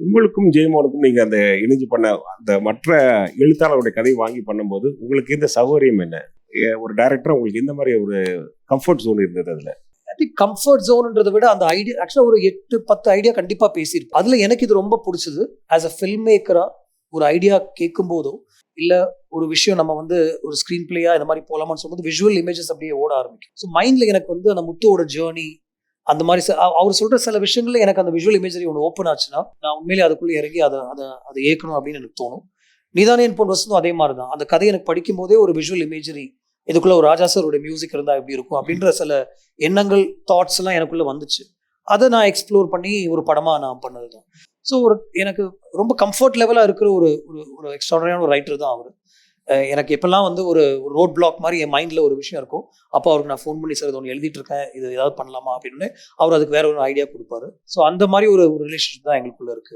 உங்களுக்கும் ஜெயமோனுக்கும் நீங்க அந்த இணைஞ்சு பண்ண அந்த மற்ற எழுத்தாளருடைய கதையை வாங்கி பண்ணும்போது உங்களுக்கு இந்த சௌகரியம் என்ன? ஒரு டைரக்டரா உங்களுக்கு எந்த மாதிரி ஒரு கம்ஃபர்ட் ஜோன் இருந்தது அதுல? ஐ திங்க் கம்ஃபர்ட் ஜோன்ன்றதை விட அந்த ஐடியா ஆக்சுவலாக ஒரு 8-10 ஐடியா கண்டிப்பாக பேசியிருப்பேன். அதில் எனக்கு இது ரொம்ப பிடிச்சது. ஆஸ் அ ஃபில்ம் மேக்கராக ஒரு ஐடியா கேட்கும் போதோ இல்லை ஒரு விஷயம் நம்ம வந்து ஒரு ஸ்க்ரீன் பிளேயாக இந்த மாதிரி போகலாமான்னு சொல்லும்போது விஷுவல் இமேஜஸ் அப்படியே ஓட ஆரம்பிக்கும். ஸோ மைண்டில் எனக்கு வந்து அந்த முத்துவோட ஜேர்னி அந்த மாதிரி அவர் சொல்கிற சில விஷயங்கள்ல எனக்கு அந்த விஷுவல் இமேஜரி ஒன்று ஓப்பன் ஆச்சுன்னா நான் உண்மையிலே அதுக்குள்ளே இறங்கி அதை ஏற்கணும் அப்படின்னு எனக்கு தோணும். நீதானே என் பொன் வசந்தும் அதே மாதிரி தான். அந்த கதையை எனக்கு படிக்கும் போதே ஒரு விஷுவல் இமேஜரி, இதுக்குள்ள ஒரு ராஜா சாரோட மியூசிக் இருந்தால் எப்படி இருக்கும் அப்படின்ற சில எண்ணங்கள் தாட்ஸ் எல்லாம் எனக்குள்ள வந்துச்சு. அதை நான் எக்ஸ்ப்ளோர் பண்ணி ஒரு படமாக நான் பண்ணது தான். ஸோ எனக்கு ரொம்ப கம்ஃபர்ட் லெவலாக இருக்கிற ஒரு ஒரு எக்ஸ்ட்ராடனரியான ஒரு ரைட்டர் தான் அவர். எனக்கு எப்பெல்லாம் வந்து ஒரு ரோட் பிளாக் மாதிரி என் மைண்டில் ஒரு விஷயம் இருக்கும், அப்போ அவருக்கு நான் ஃபோன் பண்ணி சார் இது ஒன்று எழுதிட்டு இருக்கேன், இது ஏதாவது பண்ணலாமா அப்படின்னு அவர் அதுக்கு வேற ஒரு ஐடியா கொடுப்பாரு. ஸோ அந்த மாதிரி ஒரு ரிலேஷன்ஷிப் தான் எங்களுக்குள்ள இருக்கு.